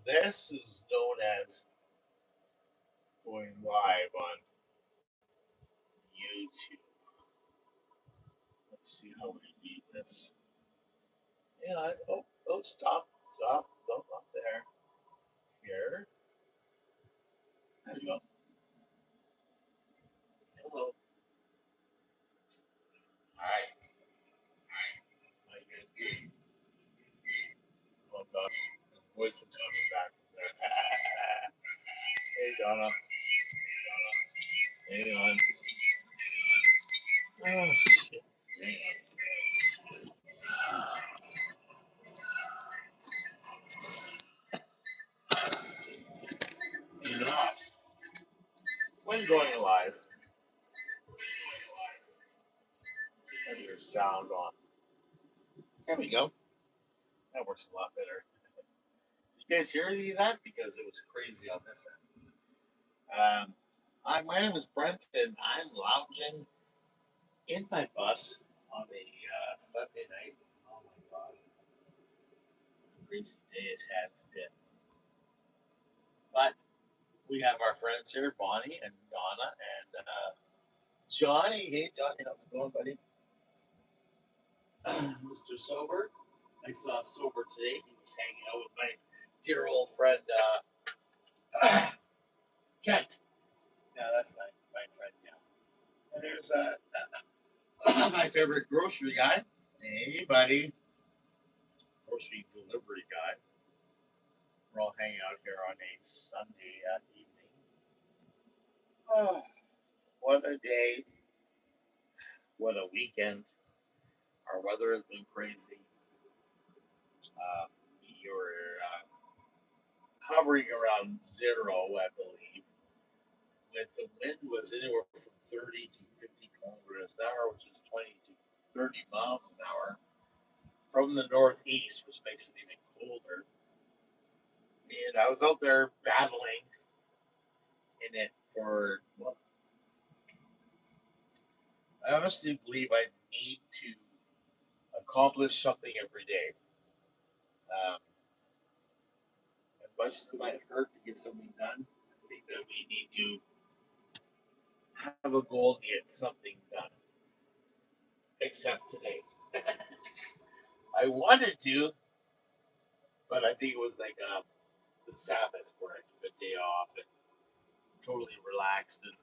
This is known as going live on YouTube. Let's see how we do this. Yeah. Oh, stop, stop. No, not there. Here. There you go. Hello. Hi. How you guys doing? Oh gosh, his voice is coming back from there. Hey, Donna. Hang on. Oh shit. Do not. When going live, have your sound on. There we go. That works a lot better. Did you guys hear any of that? Because it was crazy on this end. My name is Brent, and I'm lounging in my bus on a Sunday night. Oh my god, what a crazy day it has been. But we have our friends here, Bonnie and Donna and Johnny. Hey, Johnny, how's it going, buddy? Mr. Sober. I saw Sober today. He was hanging out with my dear old friend Kent. Yeah, that's my friend. Yeah. And there's my favorite grocery guy. Hey, buddy. Grocery delivery guy. We're all hanging out here on a Sunday evening. Oh, what a day. What a weekend. Our weather has been crazy. You're hovering around zero, I believe. With the wind was anywhere from 30 to 50 kilometers an hour, which is 20 to 30 miles an hour from the northeast, which makes it even colder. And I was out there battling in it for, well, I honestly believe I need to accomplish something every day. Um, as much as it might hurt to get something done, I think that we need to have a goal to get something done. Except today. I wanted to, but I think it was like the Sabbath where I took a day off and totally relaxed. And,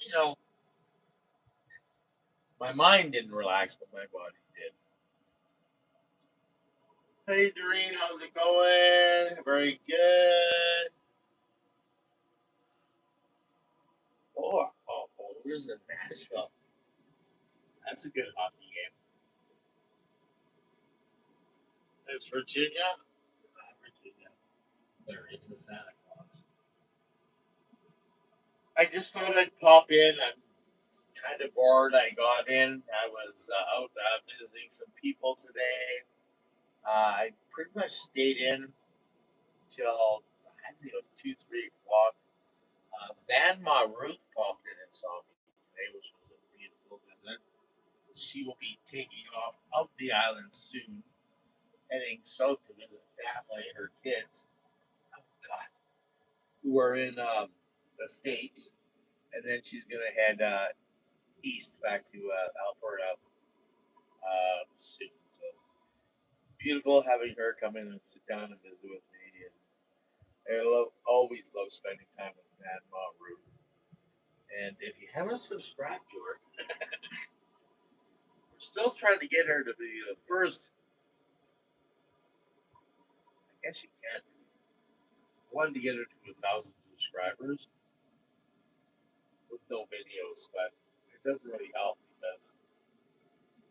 you know, my mind didn't relax, but my body did. Hey, Doreen, how's it going? Very good. Where's in Nashville? That's a good hockey game. There's Virginia. Virginia. There is a Santa Claus. I just thought I'd pop in. I'm kind of bored. I got in. I was out visiting some people today. I pretty much stayed in till I think it was 2, 3 o'clock. Van Ma Ruth popped in and saw me today, which was a beautiful visit. She will be taking off of the island soon, heading south to visit family, her kids. Oh God, who are in the states, and then she's gonna head east back to Alberta soon. So beautiful having her come in and sit down and visit with me. And always love spending time with Grandma Ruth. And if you haven't subscribed to her, we're still trying to get her to be the first. I guess you can't. Wanted to get her to 1,000 subscribers with no videos, but it doesn't really help because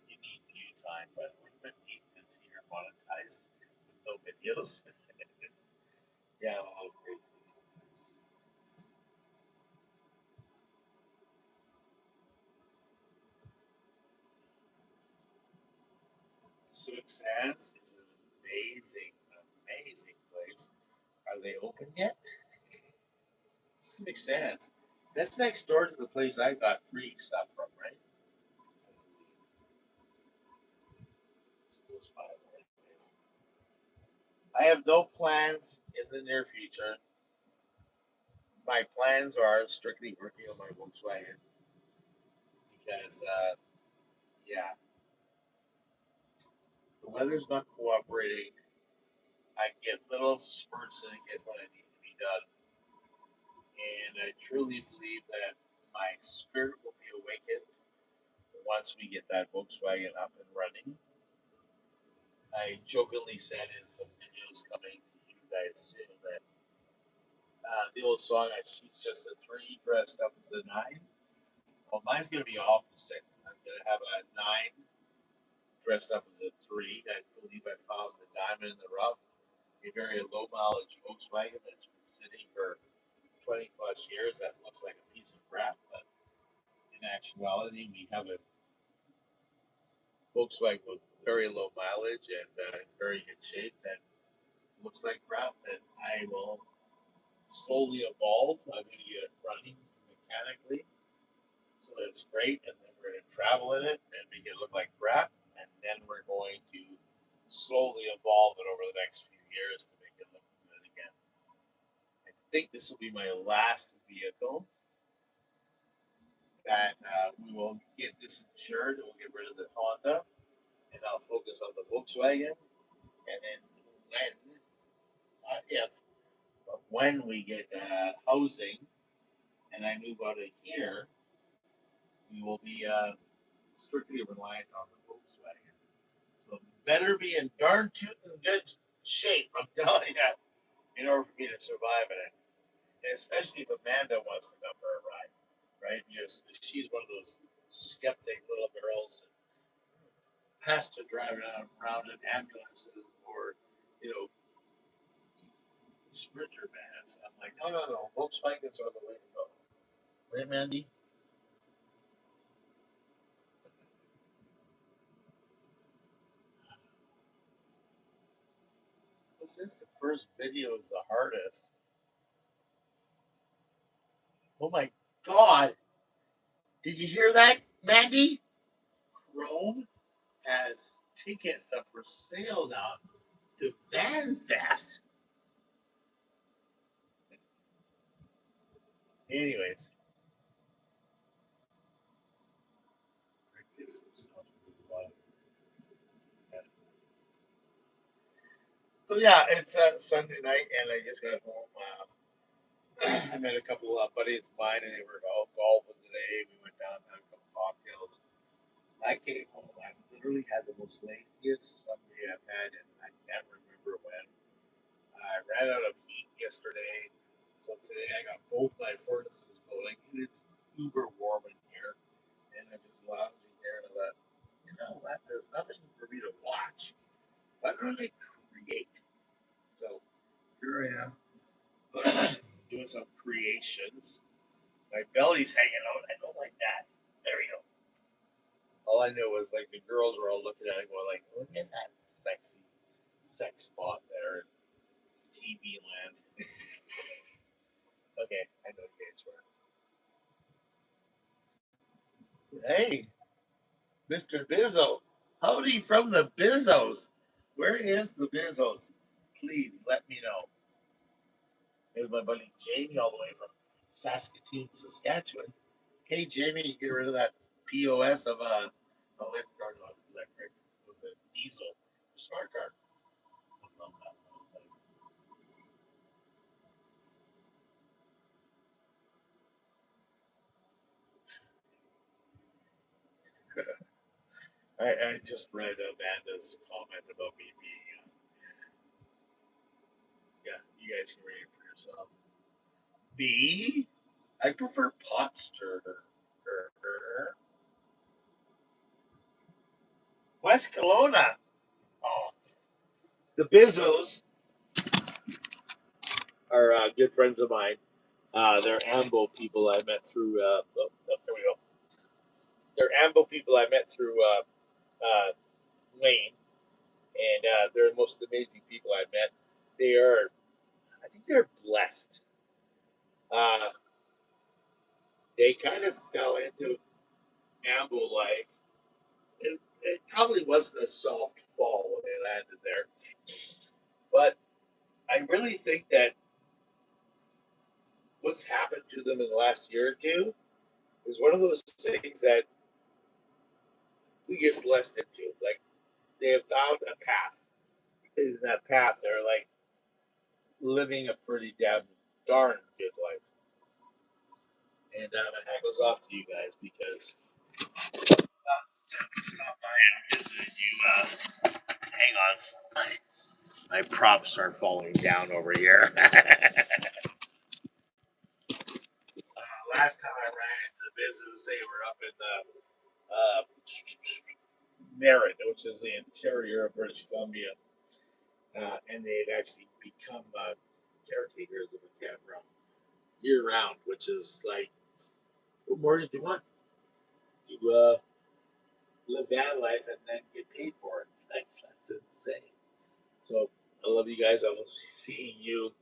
you need view time. But we would need to see her monetized with no videos. Yeah, I'm a little crazy sometimes. Pacific Sands is an amazing, amazing place. Are they open yet? Pacific Sands. That's next door to the place I got free stuff from, right? It's close by, anyways. I have no plans in the near future. My plans are strictly working on my Volkswagen because, yeah, the weather's not cooperating. I get little spurts and get what I need to be done, and I truly believe that my spirit will be awakened once we get that Volkswagen up and running. I jokingly said in some videos coming to you guys soon that the old song "She's Just a Three Dressed Up as a Nine." Well, mine's gonna be opposite. I'm gonna have a nine dressed up as a three. I believe I found the diamond in the rough, a very low mileage Volkswagen that's been sitting for 20 plus years. That looks like a piece of crap, but in actuality, we have a Volkswagen with very low mileage and in very good shape that looks like crap that I will slowly evolve. I'm going to get it running mechanically, so that's great. And then we're going to travel in it and make it look like crap. And then we're going to slowly evolve it over the next few years to make it look good again. I think this will be my last vehicle that we will get this insured. We'll get rid of the Honda, and I'll focus on the Volkswagen. And then when, if, but when we get housing and I move out of here, we will be strictly reliant on the Volkswagen. So better be in darn tootin' good shape, I'm telling you, in order for me to survive in it. And especially if Amanda wants to come for a ride, right? Because she's one of those skeptic little girls that has to drive around in ambulances or, you know, sprinter vans. I'm like, no. Volkswagens are the way to go. Right, Mandy? Was this the first video is the hardest? Oh my god! Did you hear that, Mandy? Chrome has tickets up for sale now to VanFest. Anyways, so yeah, it's Sunday night, and I just got home. I met a couple of buddies of mine, and they were all golfing today. We went down and had a couple cocktails. I came home. I literally had the most laziest Sunday I've had, and I can't remember when. I ran out of heat yesterday, so today I got both my furnaces going, and it's uber warm in here. And I'm just lounging here, and I thought, you know what? There's nothing for me to watch. Why don't I create? So here I am doing some creations. My belly's hanging out. I don't like that. There we go. All I knew was like the girls were all looking at it, going like, "Look at that sexy sex spot there in TV land." Okay, I know you guys were. Hey, Mr. Bizzo, howdy from the Bizzos. Where is the Bizzos? Please let me know. There's my buddy Jamie all the way from Saskatoon, Saskatchewan. Hey, Jamie, get rid of that POS of electric car. No, it's electric. It was a diesel smart car. I love that little thing. I just read Amanda's comment about me being, yeah, you guys can read it for yourself. B, I prefer pot stirrer. West Kelowna. Oh, the Bizzos are good friends of mine. They're Ambo people I met through. There we go. They're Ambo people I met through Wayne, and they're the most amazing people I met. They are, I think, they're blessed. Uh, they kind of fell into Ambo life. It probably wasn't a soft fall when they landed there, but I really think that what's happened to them in the last year or two is one of those things that we get blessed into. Like they have found a path. In that path, they're like living a pretty damn darn good life. And my hat goes off to you guys because stop by and visited you. Hang on, my props are falling down over here. Last time I ran into the business, they were up in Merritt, which is the interior of British Columbia, and they had actually become caretakers of a campground year round, which is like, what more did you want? To live van life and then get paid for it. Like, that's insane. So I love you guys. I will be seeing you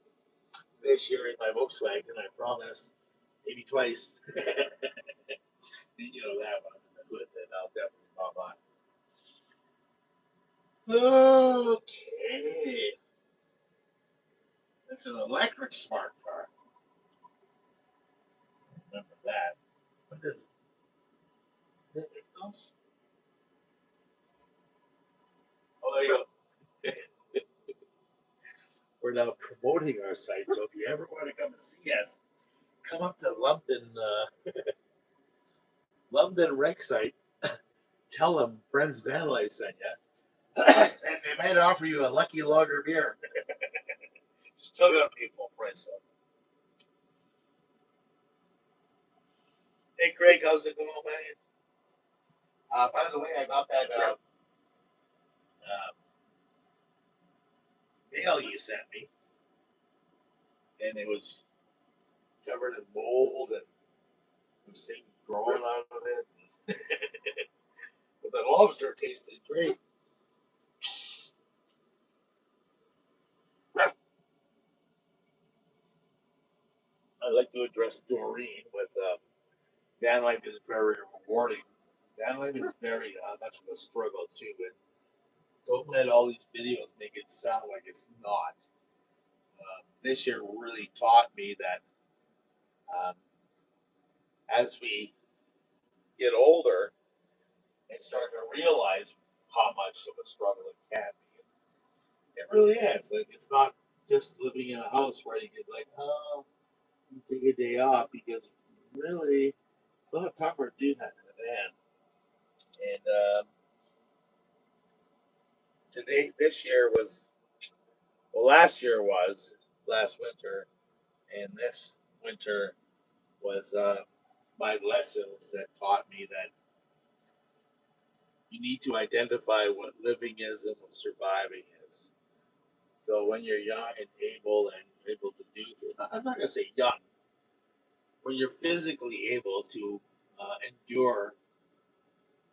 this year in my Volkswagen, I promise. Maybe twice. You know that one. Then I'll definitely pop on. Okay. It's an electric smart car. Remember that. What is it? Those? Oh, there you go. We're now promoting our site, so if you ever want to come and see us, come up to London Rec site. Tell them Brent's VanLife sent you, and they might offer you a lucky lager beer. Still gonna pay full price though. Hey Greg, how's it going, man? By the way, I got that mail you sent me, and it was covered in mold and some things growing out of it. But the lobster tasted great. I'd like to address Doreen with van life is very rewarding. Van life is very much of a struggle too, and don't let all these videos make it sound like it's not. This year really taught me that um, as we get older and start to realize how much of a struggle it can be. It really is. Like it's not just living in a house where you get like, oh, you take a day off because really it's a lot tougher to do that in a van. And today, this year was well, last year was last winter, and this winter was my lessons that taught me that you need to identify what living is and what surviving is. So when you're young and able to do things, I'm not gonna say young, when you're physically able to endure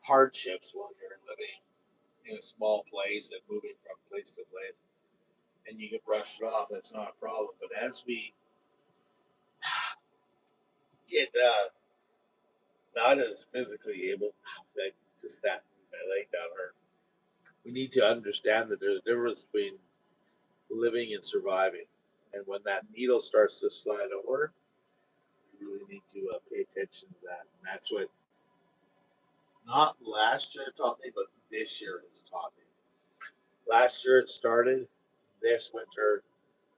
hardships while you're living in a small place and moving from place to place, and you can brush it off, that's not a problem. But as we get not as physically able, that just that my leg down hurt. We need to understand that there's a difference between living and surviving, and when that needle starts to slide over, you really need to pay attention to that. And that's what not last year taught me, but this year has taught me. Last year it started. This winter,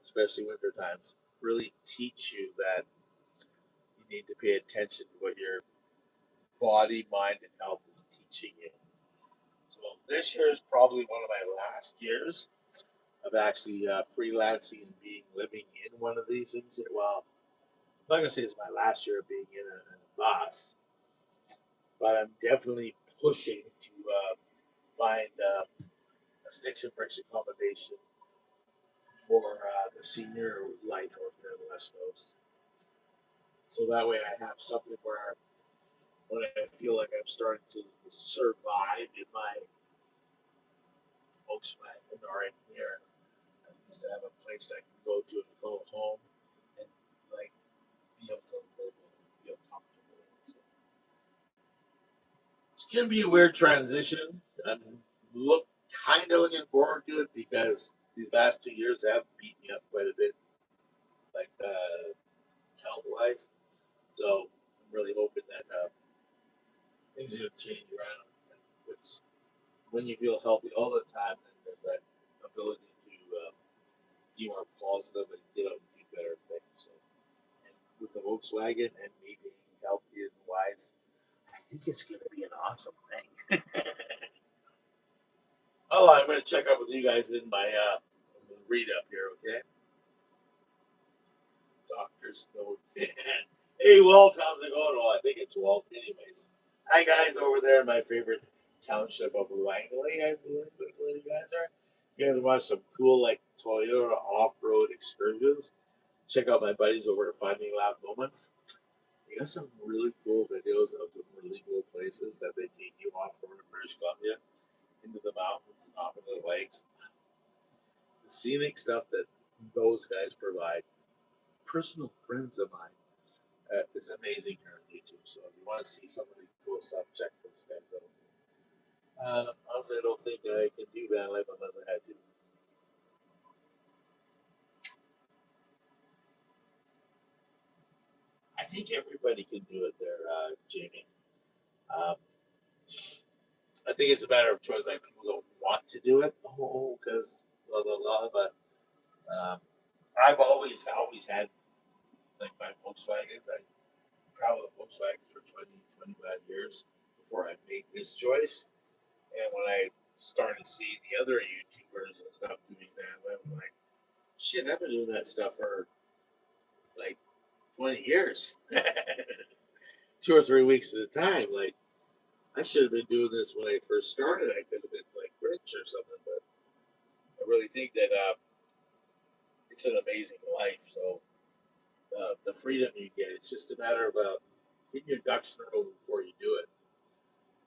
especially winter times, really teach you that you need to pay attention to what your body, mind, and health is teaching you. So this year is probably one of my last years of actually freelancing and being living in one of these things. Well, I'm not gonna say it's my last year of being in a bus, but I'm definitely pushing to find a sticks and bricks accommodation for the senior life over there in the West Coast. So that way I have something where when I feel like I'm starting to survive in my Volkswagen or in here, at least I have a place I can go to and call home and like be able to live in and feel comfortable. So it's gonna be a weird transition. I'm look kind of looking forward to it because these last 2 years have beat me up quite a bit, like health wise. So I'm really hoping that things are going to change around. And which, when you feel healthy all the time, then there's that ability to be more positive and get out and do better things. So, and with the Volkswagen and me being healthy and wise, I think it's going to be an awesome thing. Oh, I'm going to check up with you guys in my read up here, okay? Doctor's note. Hey, Walt, how's it going? Well, I think it's Walt, anyways. Hi, guys, over there in my favorite township of Langley, I believe that's where you guys are. You guys want some cool, like, Toyota off road excursions? Check out my buddies over at Finding Lab Moments. They got some really cool videos of some really cool places that they take you off road in British Columbia into the mountains and off into the lakes. The scenic stuff that those guys provide. Personal friends of mine is amazing here on YouTube. So if you want to see some of the cool stuff, check those guys out. Honestly, I don't think I can do VanLife unless I had to. I think everybody can do it there, Jamie. Um, I think it's a matter of choice. Like people don't want to do it, because blah blah blah. But um, I've always had like my Volkswagens. I traveled with Volkswagens for 20, 25 years before I made this choice. And when I started seeing the other YouTubers and stuff doing that, I was like, shit, I've been doing that stuff for like 20 years, 2 or 3 weeks at a time. Like, I should have been doing this when I first started. I could have been like rich or something, but I really think that it's an amazing life. So, the freedom you get, it's just a matter of getting your ducks in a row before you do it.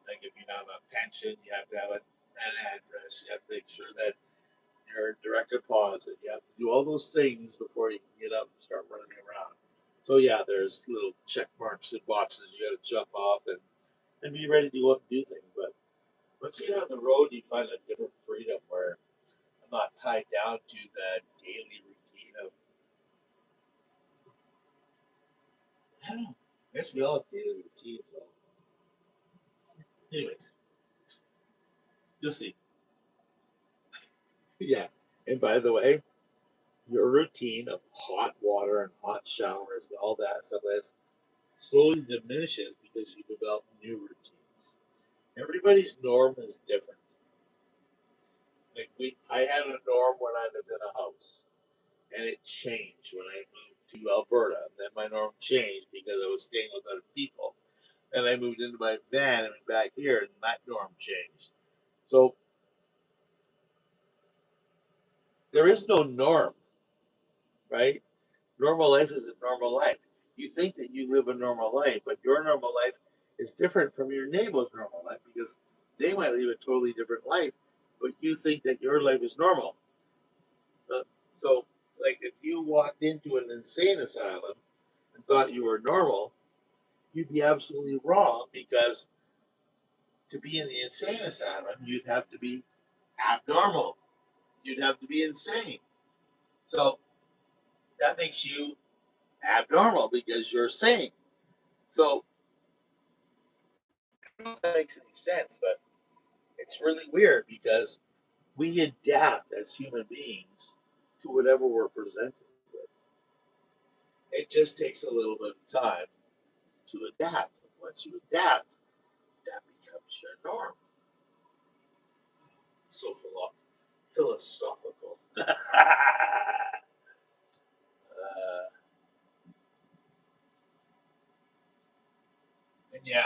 Like, if you have a pension, you have to have an address, you have to make sure that your direct deposit. You have to do all those things before you can get up and start running around. So yeah, there's little check marks and boxes you got to jump off and be ready to go up and do things. But once you get on the road, you find a different freedom where I'm not tied down to the daily routine of. I don't know. I guess we all have daily routines. Though. Anyways, you'll see. Yeah. And by the way, your routine of hot water and hot showers and all that stuff that's slowly diminishes because you develop new routines. Everybody's norm is different. Like I had a norm when I lived in a house, and it changed when I moved to Alberta. And then my norm changed because I was staying with other people. Then I moved into my van and went back here, and that norm changed. So there is no norm, right? Normal life is a normal life. You think that you live a normal life, but your normal life is different from your neighbor's normal life because they might live a totally different life, but you think that your life is normal. So, like, if you walked into an insane asylum and thought you were normal, you'd be absolutely wrong because to be in the insane asylum, you'd have to be abnormal. You'd have to be insane. So that makes you abnormal because you're sane. So I don't know if that makes any sense, but it's really weird because we adapt as human beings to whatever we're presented with. It just takes a little bit of time to adapt. And once you adapt, that becomes your norm. So philosophical. And yeah,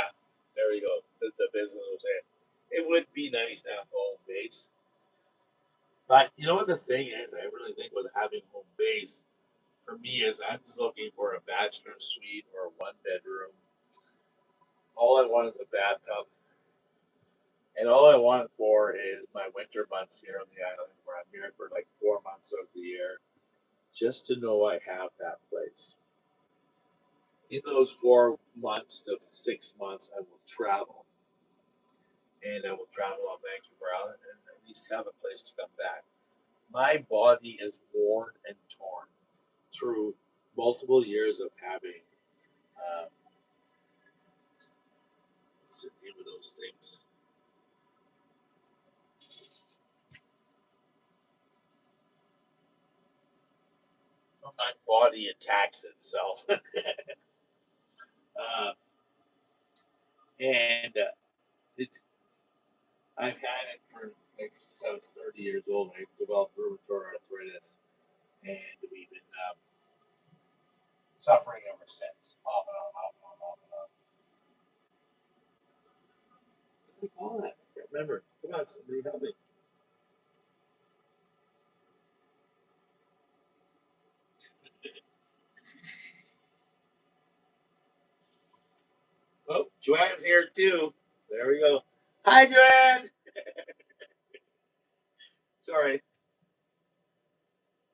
there we go. The business was saying it would be nice to have home base. But you know what the thing is? I really think with having home base, for me is I'm just looking for a bachelor suite or a 1 bedroom. All I want is a bathtub. And all I want it for is my winter months here on the island where I'm here for like 4 months of the year. Just to know I have that place. In those 4 months to 6 months, I will travel. And I will travel on Vancouver Island and at least have a place to come back. my body is worn and torn through multiple years of having um, what's the name of those things? My body attacks itself, and it's I've had it for like since I was 30 years old. I developed rheumatoid arthritis, and we've been suffering ever since. Off and on, off and on, off and on. What do they call that? I can't remember. Come on, somebody help me. Oh, Joanne's here too. There we go. Hi, Joanne. Sorry,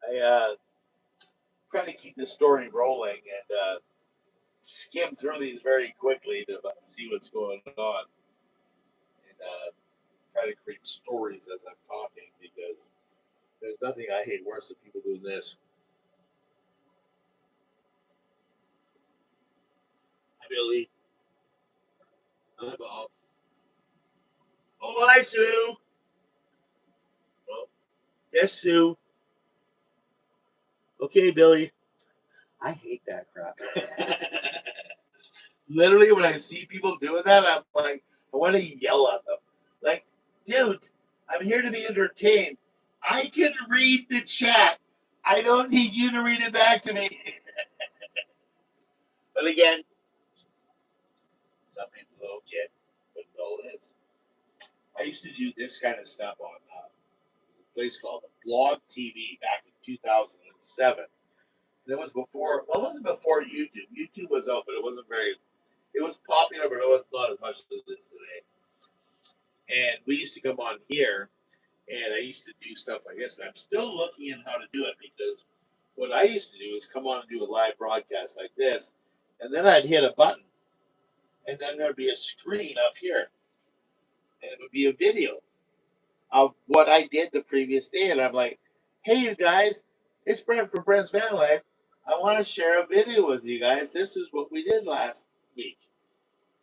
I try to keep the story rolling and skim through these very quickly to see what's going on and try to create stories as I'm talking because there's nothing I hate worse than people doing this. Hi, Billy. Hi, Bob. Oh, hi, Sue. Oh, yes, Sue. Okay, Billy. I hate that crap. Literally, when I see people doing that, I'm like, I want to yell at them. Like, dude, I'm here to be entertained. I can read the chat. I don't need you to read it back to me. But again, some people don't get what it all is. I used to do this kind of stuff on a place called Blog TV back in 2007. And it was before, well, it wasn't before YouTube. YouTube was out, but it wasn't very, it was popular, but it was not as much as it is today. And we used to come on here, and I used to do stuff like this. And I'm still looking at how to do it because what I used to do is come on and do a live broadcast like this, and then I'd hit a button, and then there'd be a screen up here, and it would be a video of what I did the previous day. And I'm like, hey, you guys, it's Brent from Brent's Van Life. I want to share a video with you guys. This is what we did last week,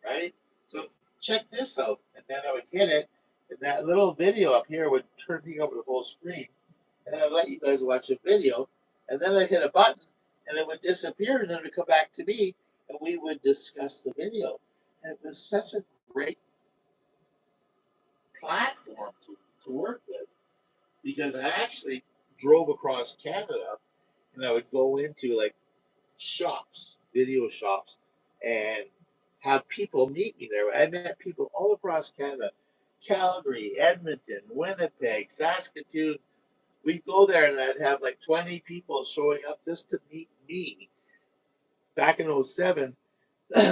right? So check this out. And then I would hit it, and that little video up here would turn me over the whole screen. And then I'd let you guys watch a video. And then I'd hit a button, and it would disappear, and then it would come back to me, and we would discuss the video. And it was such a great platform to work with because I actually drove across Canada and I would go into like shops, video shops, and have people meet me there. I met people all across Canada, Calgary, Edmonton, Winnipeg, Saskatoon. We'd go there and I'd have like 20 people showing up just to meet me back in '07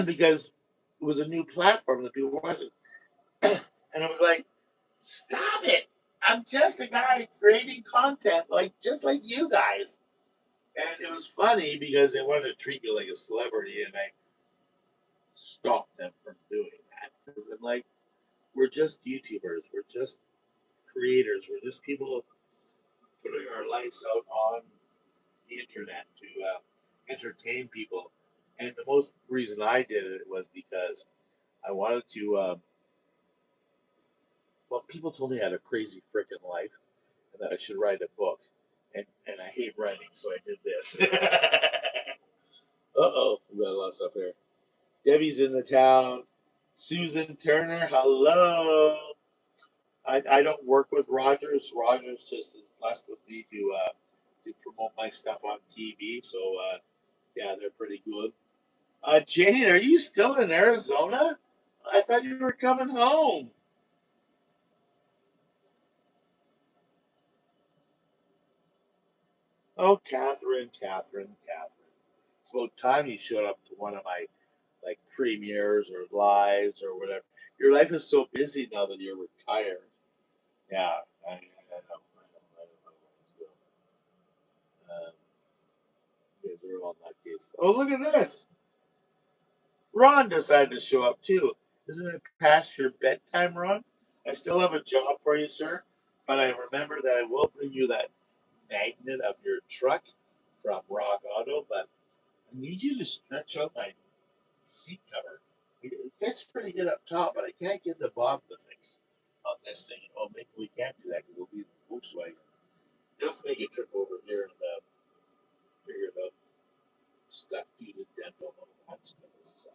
because it was a new platform that people were watching. And I was like, stop it. I'm just a guy creating content like just like you guys. And it was funny because they wanted to treat you like a celebrity, and I stopped them from doing that. Because I'm like, we're just YouTubers, we're just creators, we're just people putting our lives out on the internet to entertain people. And the most reason I did it was because I wanted to. Well, people told me I had a crazy freaking life, and that I should write a book. And I hate writing, so I did this. Uh-oh, we got a lot of stuff here. Debbie's in the town. Susan Turner, hello. I don't work with Rogers. Rogers just is blessed with me to promote my stuff on TV. So yeah, they're pretty good. Jane, are you still in Arizona? I thought you were coming home. Oh, Catherine. It's about time you showed up to one of my like premieres or lives or whatever. Your life is so busy now that you're retired. Yeah, I know. You guys are all nutcase. Oh, look at this. Ron decided to show up too. Isn't it past your bedtime, Ron? I still have a job for you, sir, but I remember that I will bring you that magnet of your truck from Rock Auto, but I need you to stretch out my seat cover. It fits pretty good up top, but I can't get the bottom to fix on this thing. Oh, maybe we can't do that because it'll be the Volkswagen. You'll have to make a trip over here and figure it out. Stuck due to dental. Oh, that's gonna suck.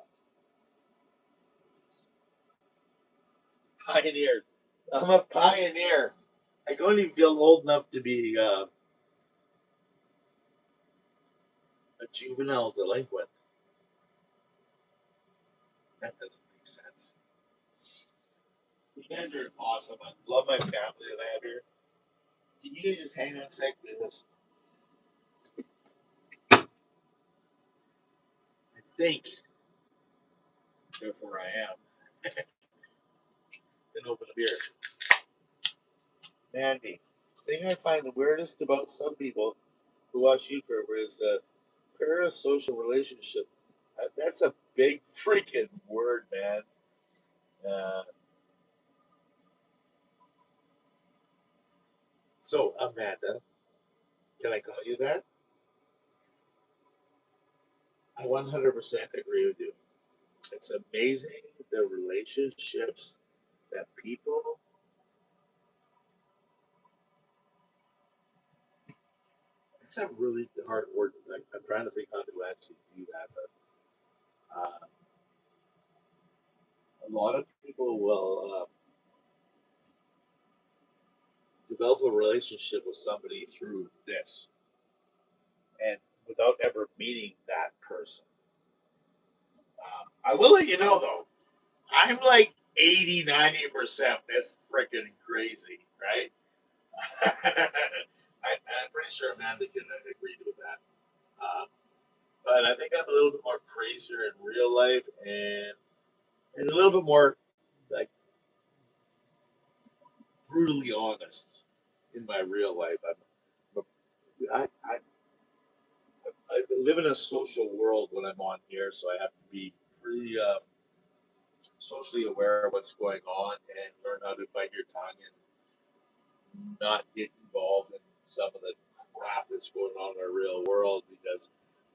Pioneer. I'm a pioneer. I don't even feel old enough to be a juvenile delinquent. That doesn't make sense. You guys are awesome. I love my family that I have here. Can you guys just hang on a sec? Because I think, therefore I am, then open a beer. Mandy, the thing I find the weirdest about some people who watch YouTubers is parasocial relationship. That's a big freaking word, man. Uh, so, Amanda, can I call you that? I 100% agree with you. It's amazing the relationships that people. It's a really hard word. I'm trying to think how to actually do that, but a lot of people will develop a relationship with somebody through this, and without ever meeting that person. I will let you know though, I'm like 80, 90% this freaking crazy, right? I'm pretty sure Amanda can agree with that. But I think I'm a little bit more crazier in real life and a little bit more like brutally honest in my real life. I I live in a social world when I'm on here, so I have to be pretty socially aware of what's going on and learn how to bite your tongue and not get involved in some of the crap that's going on in our real world because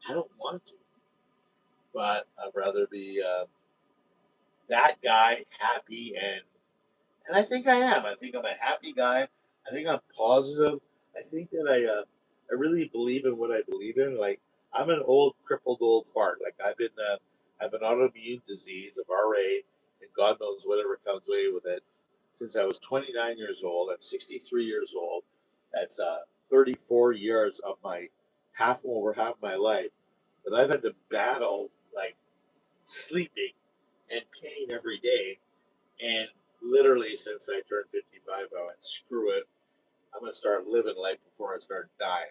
I don't want to. But I'd rather be that guy happy and I think I am. I think I'm a happy guy. I think I'm positive. I think that I really believe in what I believe in. Like I'm an old crippled old fart. Like I've been have an autoimmune disease of RA and God knows whatever comes away with it since I was 29 years old. I'm 63 years old. That's 34 years of my half my life that I've had to battle like sleeping and pain every day and literally, since I turned 55, I went, screw it. I'm going to start living life before I start dying.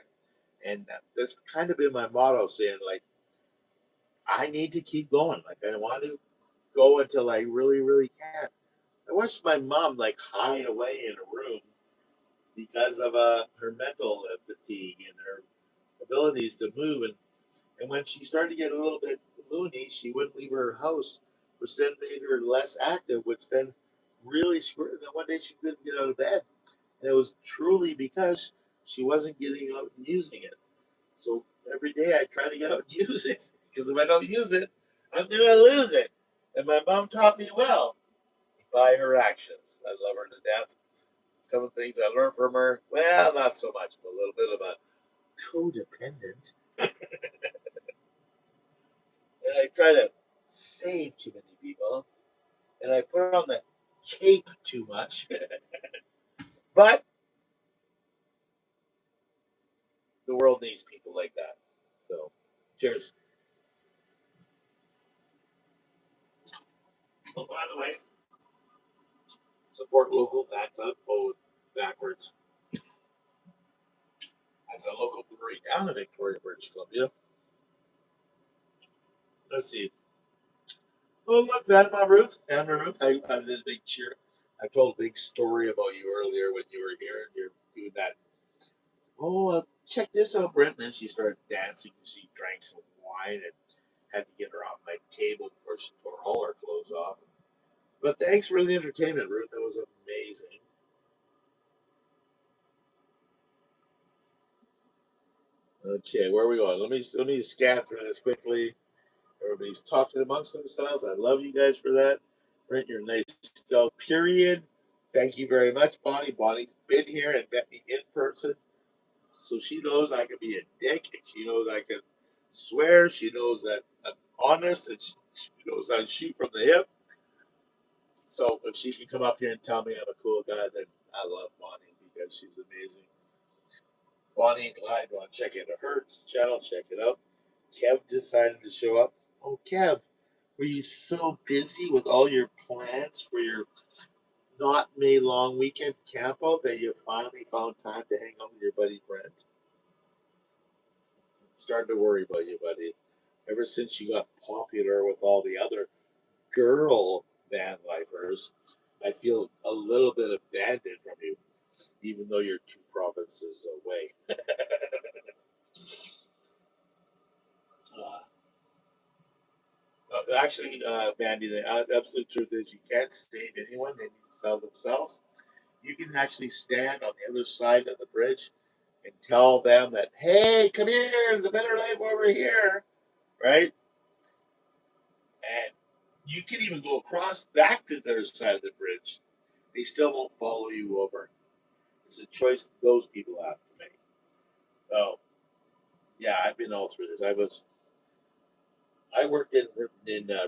And that's kind of been my motto, saying, like, I need to keep going. Like, I want to go until I really, really can. I watched my mom, like, hide away in a room because of her mental fatigue and her abilities to move. And when she started to get a little bit loony, she wouldn't leave her house, which then made her less active, which then really screwed. And then one day she couldn't get out of bed. And it was truly because she wasn't getting out and using it. So every day I try to get out and use it because if I don't use it, I'm going to lose it. And my mom taught me well by her actions. I love her to death. Some of the things I learned from her, well, not so much, but a little bit of a codependent. And I try to save too many people. And I put on the cape too much. But the world needs people like that. So, cheers. Oh, by the way, support local fat club. Oh, backwards. That's a local brewery down in Victoria, British Columbia. Let's see. Oh, look, Van Ruth. I did a big cheer. I told a big story about you earlier when you were here and you're doing that. Oh, check this out, Brent. And then she started dancing. She drank some wine and had to get her off my table before she tore all her clothes off. But thanks for the entertainment, Ruth. That was amazing. Okay, where are we going? Let me scan through this quickly. Everybody's talking amongst themselves. I love you guys for that. Brent, you're nice to go. Period. Thank you very much, Bonnie. Bonnie's been here and met me in person, so she knows I can be a dick, and she knows I can swear. She knows that I'm honest, and she knows I shoot from the hip. So if she can come up here and tell me I'm a cool guy, then I love Bonnie because she's amazing. Bonnie and Clyde, want to check into her channel? Check it out. Kev decided to show up. Oh, Kev, were you so busy with all your plans for your not May long weekend camp out that you finally found time to hang out with your buddy Brent? I'm starting to worry about you, buddy. Ever since you got popular with all the other girl van lifers, I feel a little bit abandoned from you, even though you're 2 provinces away. Actually, Mandy, the absolute truth is you can't save anyone. They need to sell themselves. You can actually stand on the other side of the bridge and tell them that, hey, come here, there's a better life over here, right? And you can even go across back to the other side of the bridge. They still won't follow you over. It's a choice those people have to make. So, yeah, I've been all through this. I worked in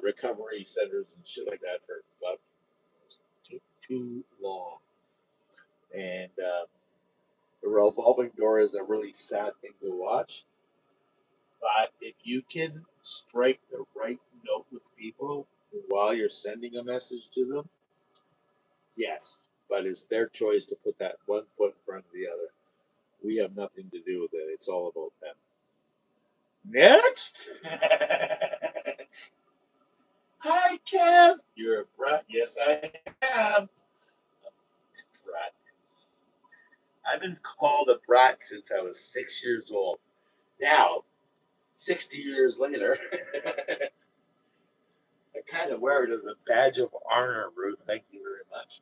recovery centers and shit like that for about too long, and the revolving door is a really sad thing to watch. But if you can strike the right note with people while you're sending a message to them, yes. But it's their choice to put that one foot in front of the other. We have nothing to do with it. It's all about them. Next. Hi, Kev. You're a brat. Yes, I am. Brat. I've been called a brat since I was 6 years old. Now, 60 years later, I kind of wear it as a badge of honor, Ruth. Thank you very much.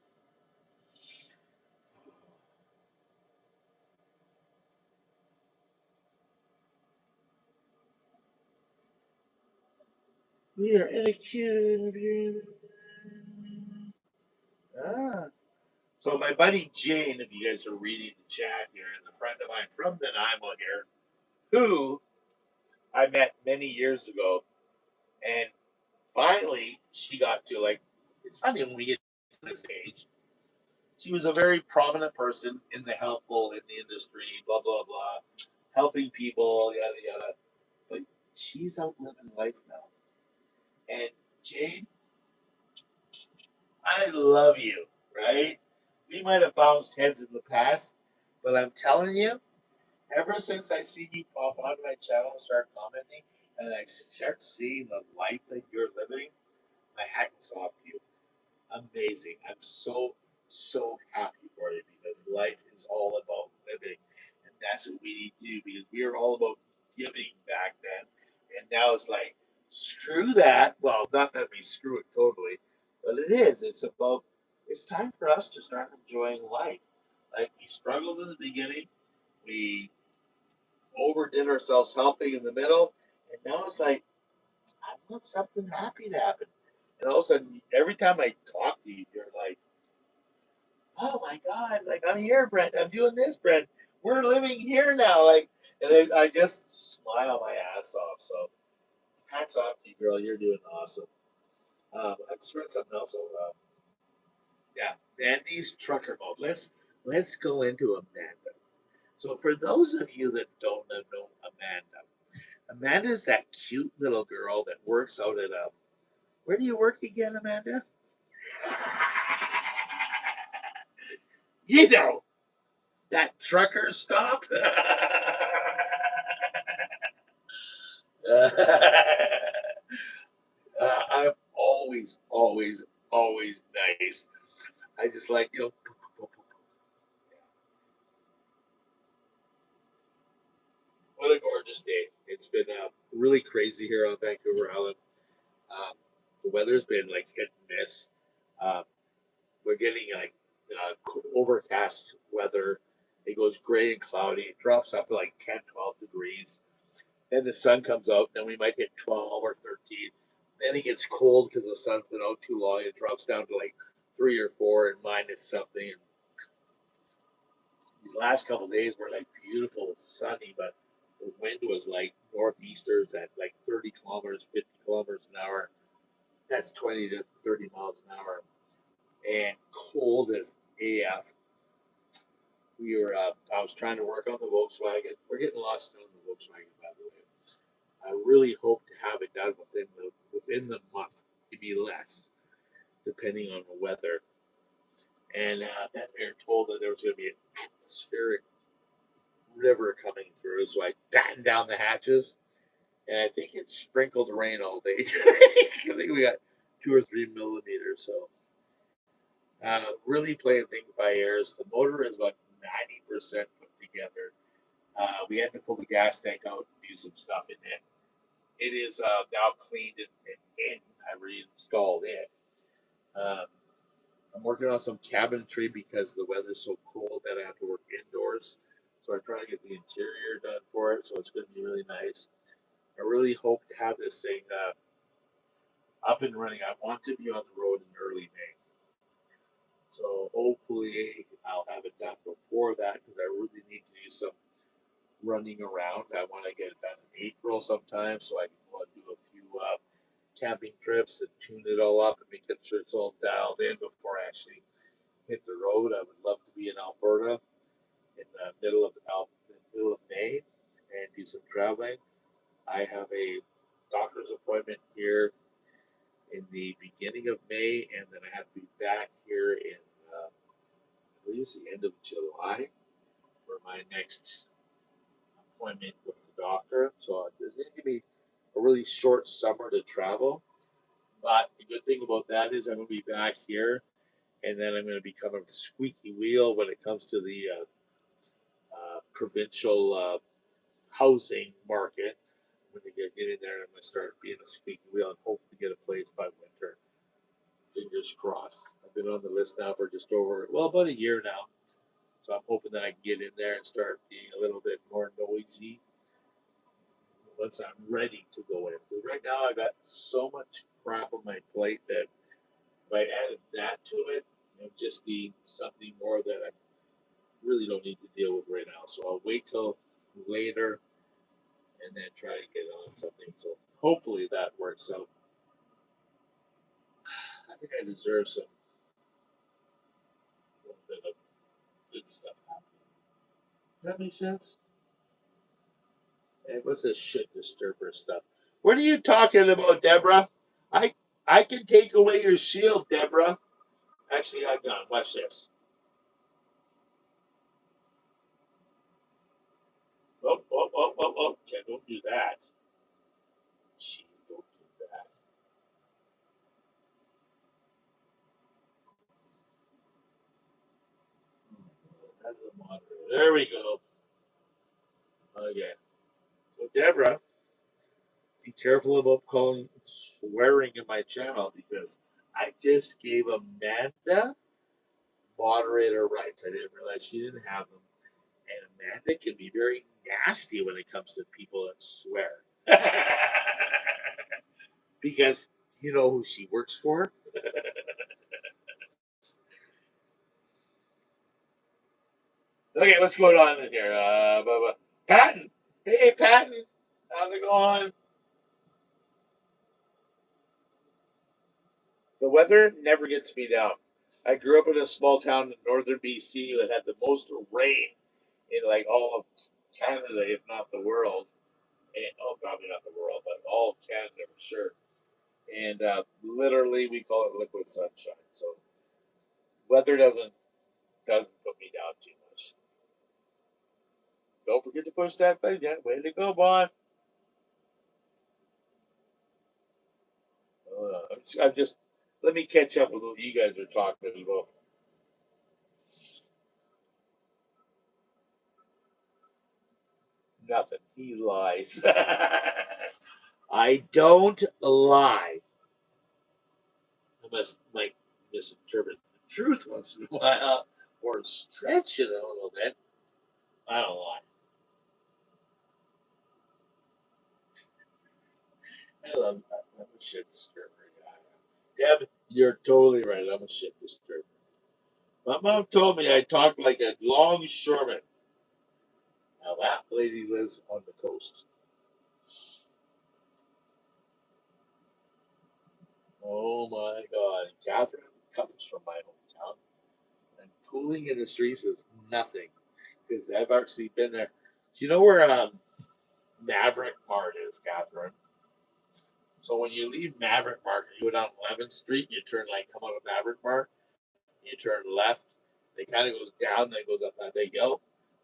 We are in a queue. Ah. So my buddy Jane, if you guys are reading the chat here, is a friend of mine from Nanaimo here, who I met many years ago, and finally she got to like. It's funny when we get to this age. She was a very prominent person in the helpful in the industry, blah blah blah, helping people, yada yada. But she's out living life now. And Jane, I love you, right? We might have bounced heads in the past, but I'm telling you, ever since I see you pop onto my channel and start commenting, and I start seeing the life that you're living, my hat is off to you. Amazing. I'm so happy for you because life is all about living, and that's what we need to do because we were all about giving back then, and now it's like screw that. Well, not that we screw it totally, but it is. It's about. It's time for us to start enjoying life. Like we struggled in the beginning, we overdid ourselves helping in the middle, and now it's like I want something happy to happen. And all of a sudden, every time I talk to you, you're like, oh my God, like I'm here, Brent. I'm doing this, Brent. We're living here now. Like, and I just smile my ass off. So hats off to you, girl. You're doing awesome. I just read something else. So, yeah, Mandy's trucker mode. Let's go into Amanda. So for those of you that don't know Amanda's that cute little girl that works out at where do you work again, Amanda? You know, that trucker stop. I'm always nice. I just like, what a gorgeous day. It's been really crazy here on Vancouver Island. Um, the weather's been like hit and miss. Um, we're getting like overcast weather. It goes gray and cloudy. It drops up to like 10, 12 degrees. Then the sun comes out, then we might hit 12 or 13. Then it gets cold because the sun's been out too long. It drops down to like 3 or 4 and minus something. And these last couple of days were like beautiful, sunny, but the wind was like northeasters at like 30 kilometers, 50 kilometers an hour. That's 20 to 30 miles an hour. And cold as AF. I was trying to work on the Volkswagen. We're getting lost in the Volkswagen, by the way. I really hope to have it done within the month, maybe less, depending on the weather. And then we were told that there was going to be an atmospheric river coming through, so I battened down the hatches, and I think it sprinkled rain all day today. I think we got 2 or 3 millimeters. So really playing things by ears. The motor is about 90% put together. We had to pull the gas tank out and do some stuff in it. It is now cleaned and I reinstalled it. Um, I'm working on some cabinetry because the weather's so cold that I have to work indoors. So I'm trying to get the interior done for it. So it's going to be really nice. I really hope to have this thing up and running. I want to be on the road in early May. So hopefully I'll have it done before that because I really need to do some running around. I want to get it done in April sometime so I can go and do a few camping trips and tune it all up and make sure it's all dialed in before I actually hit the road. I would love to be in Alberta in the middle of May and do some traveling. I have a doctor's appointment here in the beginning of May, and then I have to be back here in I believe it's the end of July for my next appointment with the doctor. So this is going to be a really short summer to travel. But the good thing about that is I'm going to be back here, and then I'm going to become a squeaky wheel when it comes to the provincial housing market. When they get in there, I'm going to start being a squeaky wheel and hope to get a place by winter. Fingers crossed. I've been on the list now for just over, well, about a year now. So I'm hoping that I can get in there and start being a little bit more noisy once I'm ready to go in. Because right now I got so much crap on my plate that if I added that to it, it would just be something more that I really don't need to deal with right now. So I'll wait till later and then try to get on something. So hopefully that works out. I think I deserve some little bit of good stuff happening. Does that make sense? Hey, what's this shit disturber stuff? What are you talking about, Deborah? I I can take away your shield, Deborah. Actually, I'm not. Watch this. Oh, oh, oh, oh, oh. Okay, don't do that. Jeez, don't do that. That's the moderator. There we go. Okay. So, Deborah, be careful about calling swearing in my channel because I just gave Amanda moderator rights. I didn't realize she didn't have them. And Amanda can be very nasty when it comes to people that swear. Because you know who she works for? Okay, what's going on in here? Patton. Hey, Patton. How's it going? The weather never gets me down. I grew up in a small town in northern BC that had the most rain in like all of Canada, if not the world. And, oh, probably not the world, but all of Canada for sure. And literally, we call it liquid sunshine. So weather doesn't put me down too much. Don't forget to push that button. Yeah, way to go, boy. I'm just let me catch up with what you guys are talking about. Nothing. He lies. I don't lie. I might misinterpret the truth once in a while or stretch it a little bit. I don't lie. I'm a shit disturber. Yeah. Deb, you're totally right. I'm a shit disturber. My mom told me I talk like a longshoreman. Now that lady lives on the coast. Oh my God. Catherine comes from my hometown. And tooling in the streets is nothing because I've actually been there. Do you know where Maverick Mart is, Catherine? So when you leave Maverick Mart, you go down 11th Street, you turn like come out of Maverick Mart, you turn left, it kind of goes down, then it goes up that big hill.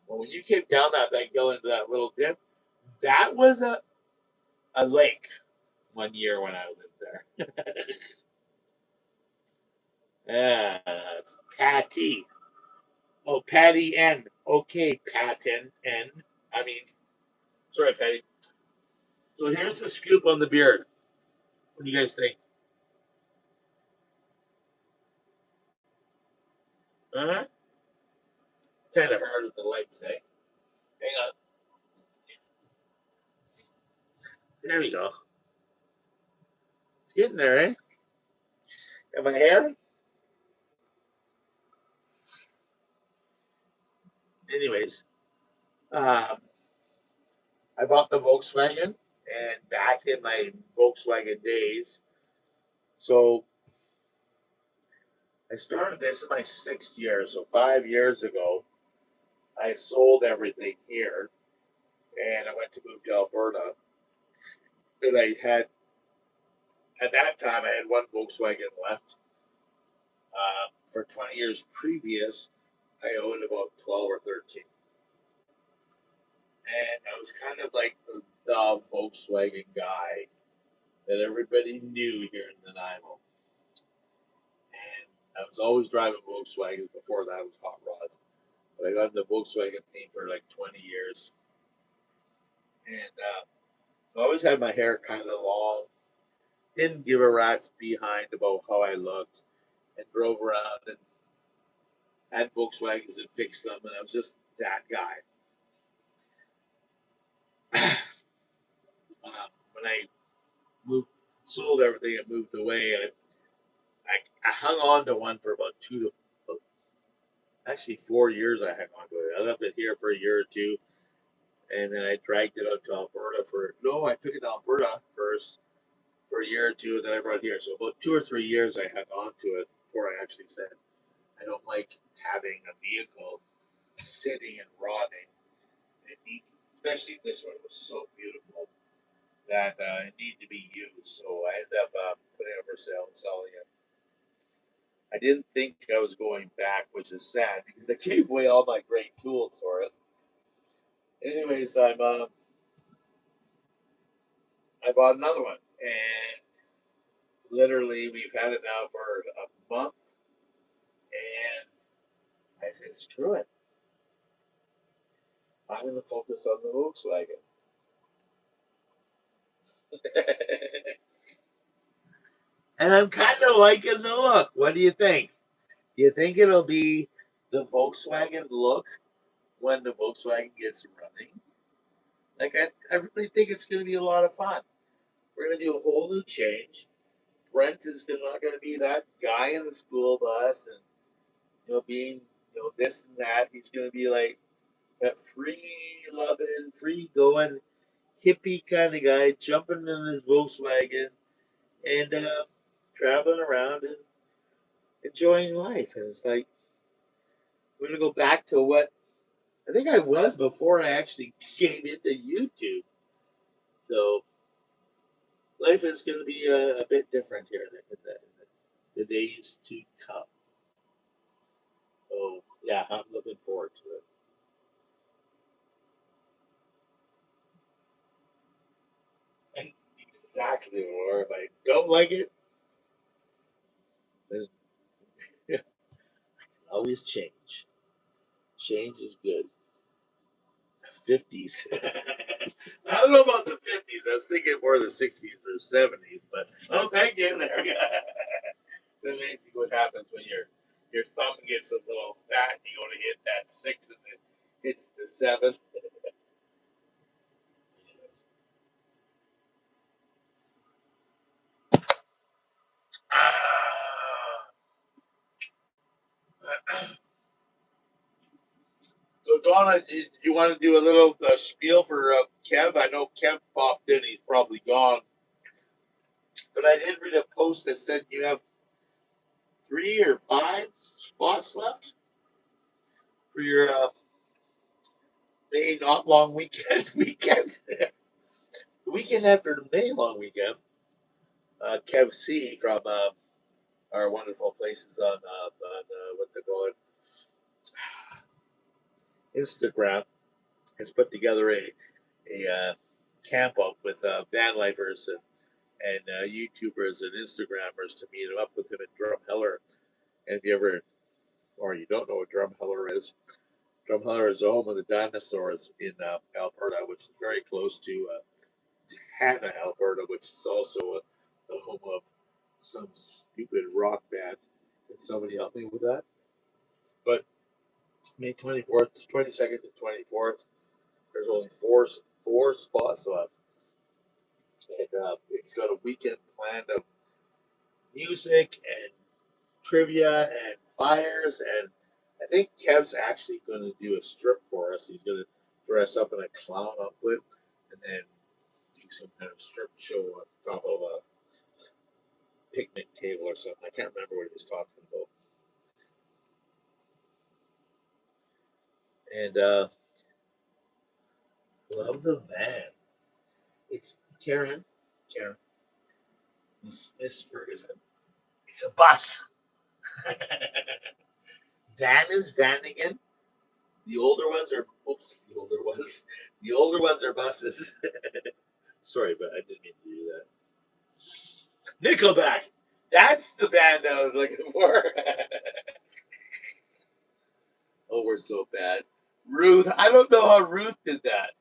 Well, when you came down that big hill into that little dip, that was a lake one year when I lived there. Yeah, it's Patty. Oh, Patty N. Okay, Patton N. I mean, sorry, Patty. So here's the scoop on the beard. What do you guys think? Huh? Kind of hard with the lights, eh? Hang on. There we go. It's getting there, eh? And my hair? Anyways, um, I bought the Volkswagen, and back in my Volkswagen days, so I started this in my 6th year. So 5 years ago, I sold everything here, and I went to move to Alberta. And I had at that time I had one Volkswagen left. For 20 years previous, I owned about 12 or 13, and I was kind of like the Volkswagen guy that everybody knew here in Nanaimo. And I was always driving Volkswagens. Before that, it was hot rods. But I got in the Volkswagen thing for like 20 years. And so I always had my hair kind of long. Didn't give a rat's behind about how I looked, and drove around and had Volkswagens and fixed them. And I was just that guy. When I moved, sold everything and moved away, I hung on to one for about actually 4 years. I hung on to it. I left it here for a year or two, and then I dragged it out to Alberta for no, I took it to Alberta first for a year or two, and then I brought it here. So about 2 or 3 years I hung on to it before I actually said I don't like having a vehicle sitting and rotting. It needs, especially this one was so beautiful that it needed to be used. So I ended up putting it for sale and selling it. I didn't think I was going back, which is sad because I gave away all my great tools for it. Anyways, I bought another one, and literally we've had it now for a month, and I said, screw it. I'm going to focus on the Volkswagen. And I'm kind of liking the look. What do you think? Do you think it'll be the Volkswagen look when the Volkswagen gets running? Like, I really think it's going to be a lot of fun. We're going to do a whole new change. Brent is not going to be that guy in the school bus and, being, this and that. He's going to be like that free loving, free going, hippie kind of guy, jumping in his Volkswagen and traveling around and enjoying life. And it's like we're gonna go back to what I think I was before I actually came into YouTube. So life is going to be a bit different here in the days to come. So yeah, I'm looking forward to it. And exactly, or if I don't like it, there's always change. Change is good. 50s. I don't know about the 50s. I was thinking more the 60s or 70s, but oh, thank you. There we go. It's amazing what happens when your thumb gets a little fat and you go to hit that 6 and it hits the 7. you want to do a little spiel for Kev? I know Kev popped in; he's probably gone. But I did read a post that said you have 3 or 5 spots left for your May not long weekend. The weekend after the May long weekend. Kev C from our wonderful places on what's it called, Instagram, has put together a camp up with VanLifers and YouTubers and Instagrammers to meet up with him in Drumheller. And if you ever, or you don't know what Drumheller is, Drumheller is the home of the dinosaurs in Alberta, which is very close to Hanna, Alberta, which is also the home of some stupid rock band. Can somebody help me with that? But May 24th, 22nd to 24th, there's only four spots left. And it's got a weekend planned of music and trivia and fires. And I think Kev's actually going to do a strip for us. He's going to dress up in a clown outfit and then do some kind of strip show on top of a picnic table or something. I can't remember what he was talking about. And love the van. It's Karen, Miss Ferguson. It's a bus. Van is Vanagon. The older ones are the older ones are buses. Sorry, but I didn't mean to do that. Nickelback. That's the band I was looking for. Oh, we're so bad. Ruth, I don't know how Ruth did that.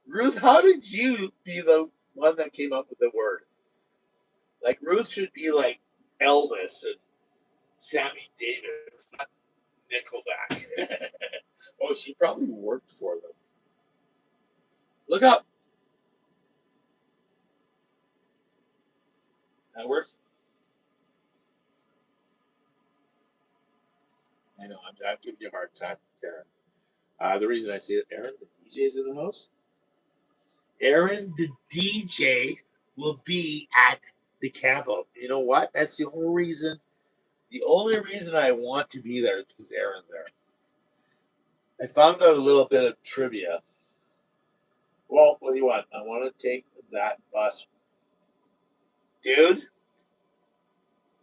Ruth, how did you be the one that came up with the word? Like Ruth should be like Elvis and Sammy Davis, not Nickelback. Oh, she probably worked for them. Look up. That work? I know. I'm giving you a hard time, Karen. The reason I say that, Aaron, the DJ's in the house. Aaron, the DJ, will be at the camp out. You know what? That's the only reason. The only reason I want to be there is because Aaron's there. I found out a little bit of trivia. Well, what do you want? I want to take that bus. Dude,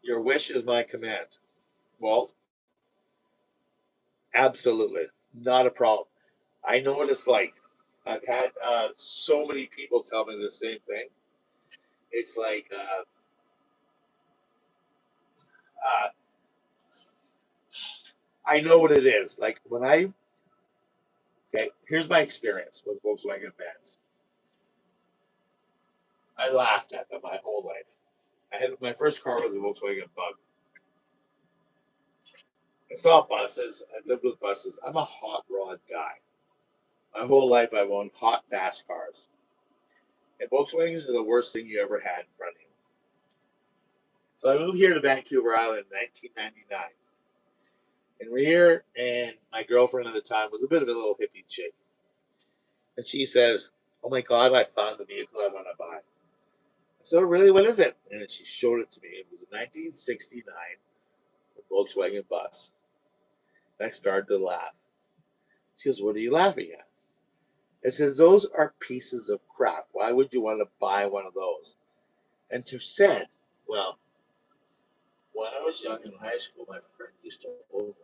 your wish is my command. Walt, absolutely. Not a problem. I know what it's like. I've had so many people tell me the same thing. It's like, uh, I know what it is. Like okay, here's my experience with Volkswagen vans. I laughed at them my whole life. My first car was a Volkswagen Bug. I saw buses. I lived with buses. I'm a hot rod guy. My whole life I've owned hot, fast cars. And Volkswagens are the worst thing you ever had in front of you. So I moved here to Vancouver Island in 1999. And we're here, and my girlfriend at the time was a bit of a little hippie chick. And she says, "Oh my God, I found the vehicle I want to buy." So really, what is it? And she showed it to me. It was a 1969 Volkswagen bus. And I started to laugh. She goes, "What are you laughing at?" I says, "Those are pieces of crap. Why would you want to buy one of those?" And she said, "Well, when I was young in high school, my friend used to own one.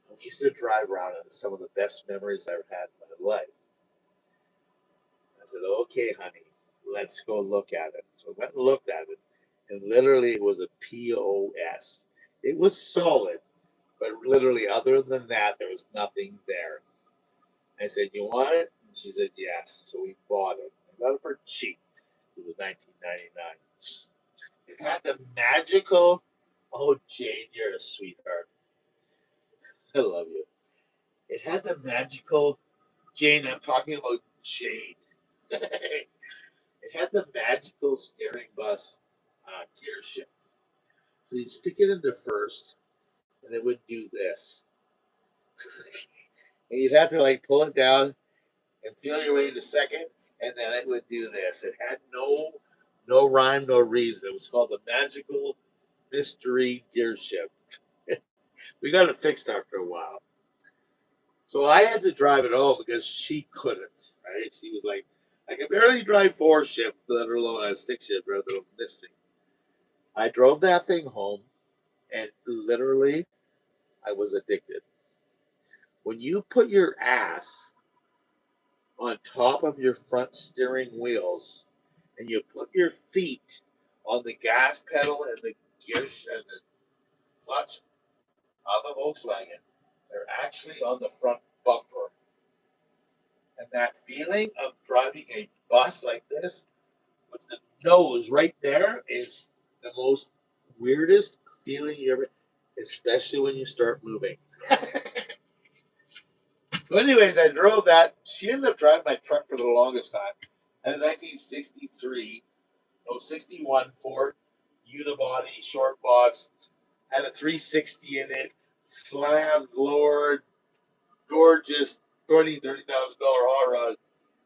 And we used to drive around, and some of the best memories I ever had in my life." I said, "Okay, honey, let's go look at it." So I went and looked at it, and literally it was a POS. It was solid, but literally, other than that, there was nothing there. I said, "You want it?" And she said, "Yes." So we bought it. I got it for cheap. It was 1999. It had the magical. Oh, Jane, you're a sweetheart. I love you. It had the magical. Jane, I'm talking about Jane. It had the magical steering bus gear shift. So you'd stick it into first, and it would do this. And you'd have to like pull it down and feel your way into second, and then it would do this. It had no rhyme, no reason. It was called the Magical Mystery Gear Shift. We got it fixed after a while. So I had to drive it home because she couldn't, right? She was like, I can barely drive four shift, let alone a stick shift, let alone missing. I drove that thing home, and literally, I was addicted. When you put your ass on top of your front steering wheels and you put your feet on the gas pedal and the gear and the clutch of a Volkswagen, they're actually on the front bumper. And that feeling of driving a bus like this with the nose right there is the most weirdest feeling you ever, especially when you start moving. So, anyways, I drove that. She ended up driving my truck for the longest time. And in 1963, 61 Ford unibody short box, had a 360 in it, slammed, lowered, gorgeous, $30,000 hot rod.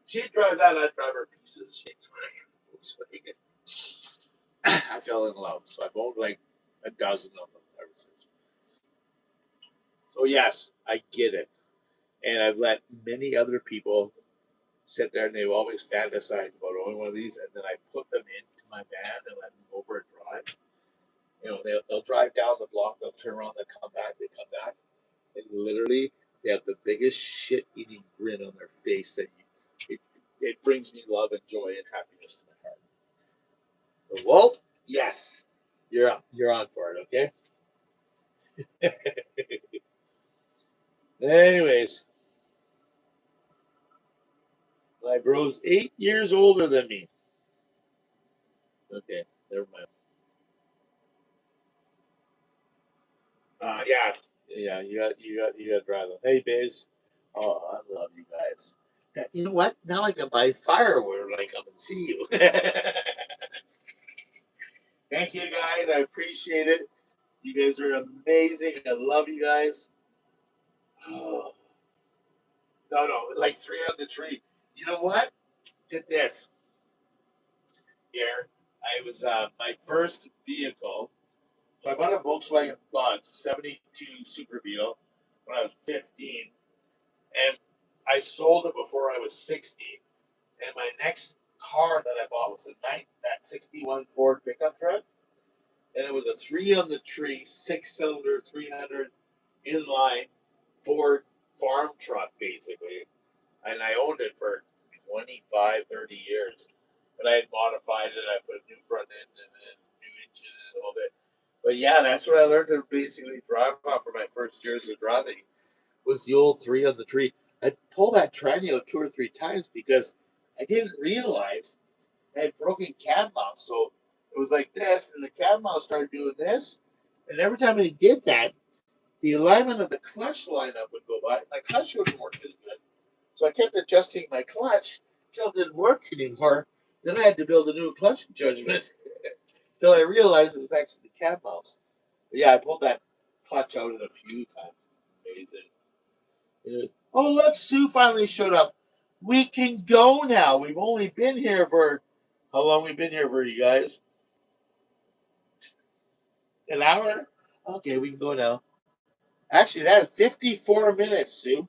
She'd drive that, I'd drive her pieces. She'd drive I fell in love. So I've owned like a dozen of them ever since. So yes, I get it. And I've let many other people sit there and they've always fantasized about owning one of these. And then I put them into my van and let them go for a drive. You know, they'll drive down the block, they'll turn around, they'll come back, and literally they have the biggest shit-eating grin on their face that it brings me love and joy and happiness to my heart. So, Walt, yes, you're on for it, okay? Anyways, my bro's 8 years older than me. Okay, never mind. Yeah, you got to drive them. Hey, Biz. Oh, I love you guys. You know what? Now I can buy firewood when I come and see you. Thank you guys. I appreciate it. You guys are amazing. I love you guys. Oh, no, like three on the tree. You know what? Get this here. I was my first vehicle. So I bought a Volkswagen Bug 72 Super Beetle when I was 15, and I sold it before I was 60. And my next car that I bought was that 61 Ford pickup truck, and it was a three on the tree, 6-cylinder, 300 inline Ford farm truck, basically. And I owned it for 25, 30 years. But I had modified it. I put a new front end and a new engine and a little bit. But yeah, that's what I learned to basically drive off for my first years of driving was the old three on the tree. I'd pull that tranny two or three times because I didn't realize I had broken cab mounts. So it was like this, and the cab mount started doing this. And every time I did that, the alignment of the clutch lineup would go by. My clutch wouldn't work as good. So I kept adjusting my clutch until it didn't work anymore. Then I had to build a new clutch judgment until I realized it was actually the cab mounts. But yeah, I pulled that clutch out a few times. Amazing. Oh, look, Sue finally showed up. We can go now. We've only been here for how long? We've been here for you guys? An hour? Okay, we can go now. Actually, that is 54 minutes, Sue.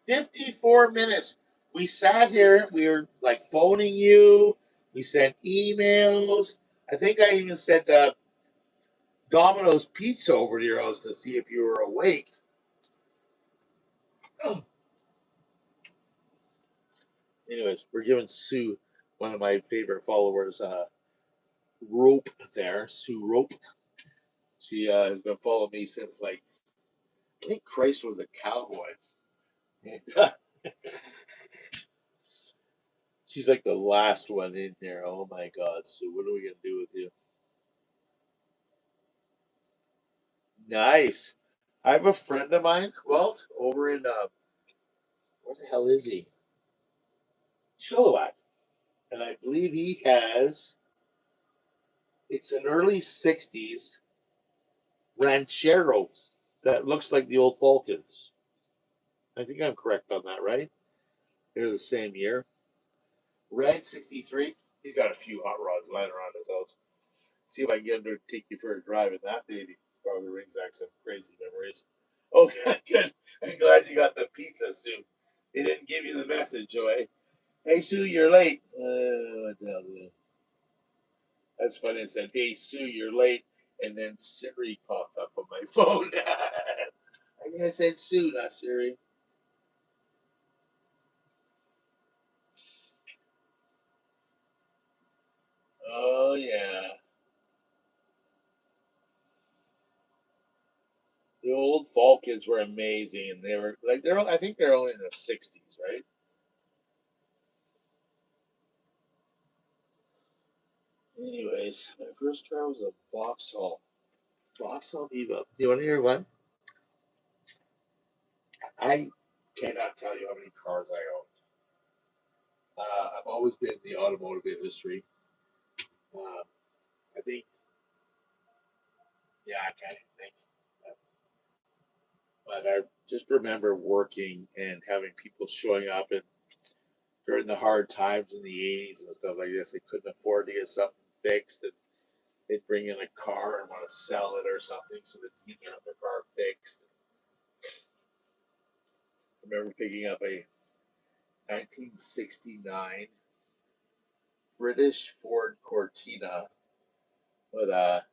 54 minutes. We sat here. We were like phoning you. We sent emails. I think I even sent Domino's pizza over to your house to see if you were awake. Oh. Anyways, we're giving Sue, one of my favorite followers, rope there. Sue Rope. She has been following me since like I think Christ was a cowboy. And, she's like the last one in here. Oh my God, Sue, what are we gonna do with you? Nice. I have a friend of mine, Walt, over in where the hell is he? Chilliwack, and I believe he has. It's an early '60s Ranchero that looks like the old Falcons. I think I'm correct on that, right? They're the same year. Red 63. He's got a few hot rods lying around his house. See if I can get him to take you for a drive in that baby. Probably brings back some crazy memories. Oh, good. I'm glad you got the pizza, Sue. They didn't give you the message, Joey. Hey, Sue, you're late. What the hell? That's funny. I said, hey, Sue, you're late. And then Siri popped up on my phone. I think I said Sue, not Siri. Oh, yeah. The old fall kids were amazing. And they were like, I think they're only in their 60s, right? Anyways, my first car was a Vauxhall. Vauxhall Viva. Do you want to hear one? I cannot tell you how many cars I owned. I've always been in the automotive industry. Um, I think, yeah, I can't even think. But I just remember working and having people showing up and during the hard times in the 80s and stuff like this. They couldn't afford to get something fixed. And they'd bring in a car and want to sell it or something so that you can have their car fixed. I remember picking up a 1969 British Ford Cortina with a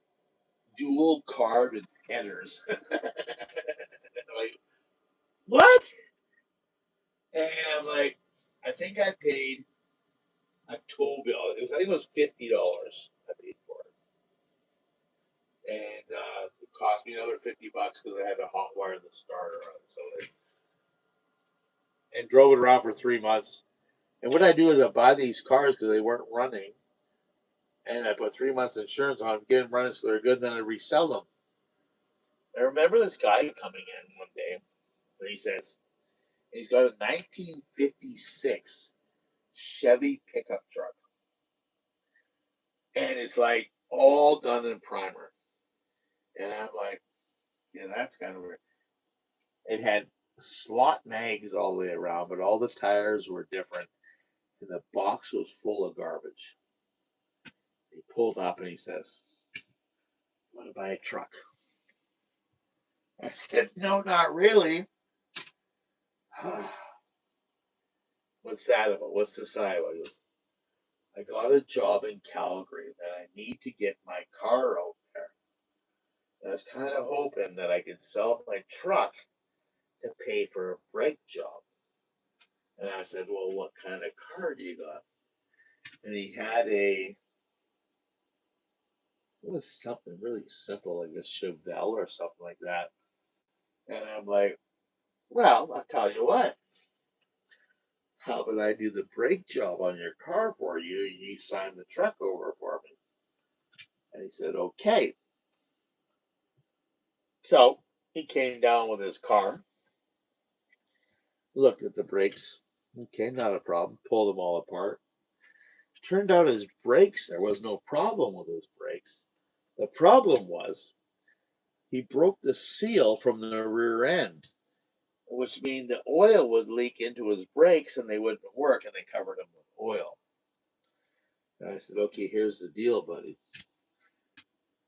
dual carbon headers. Like, what? And I'm like, I think I paid a tow bill. I think it was $50 I paid for it. And it cost me another $50 because I had to hot wire the starter on it. So and drove it around for 3 months. And what I do is I buy these cars because they weren't running. And I put 3 months insurance on them, get them running so they're good, then I resell them. I remember this guy coming in one day and he says, he's got a 1956 Chevy pickup truck. And it's like all done in primer. And I'm like, yeah, that's kind of weird. It had slot mags all the way around, but all the tires were different. And the box was full of garbage. He pulled up and he says, "I want to buy a truck." I said, "No, not really." What's that about? What's the side? He goes, "I got a job in Calgary and I need to get my car out there. And I was kind of hoping that I could sell my truck to pay for a brake job." And I said, "Well, what kind of car do you got?" And he had it was something really simple, like a Chevelle or something like that. And I'm like, "Well, I'll tell you what. How about I do the brake job on your car for you? And you sign the truck over for me." And he said, "Okay." So he came down with his car, looked at the brakes. Okay, not a problem. Pulled them all apart. Turned out his brakes, there was no problem with his brakes. The problem was he broke the seal from the rear end, which means the oil would leak into his brakes and they wouldn't work, and they covered him with oil. And I said, "Okay, here's the deal, buddy.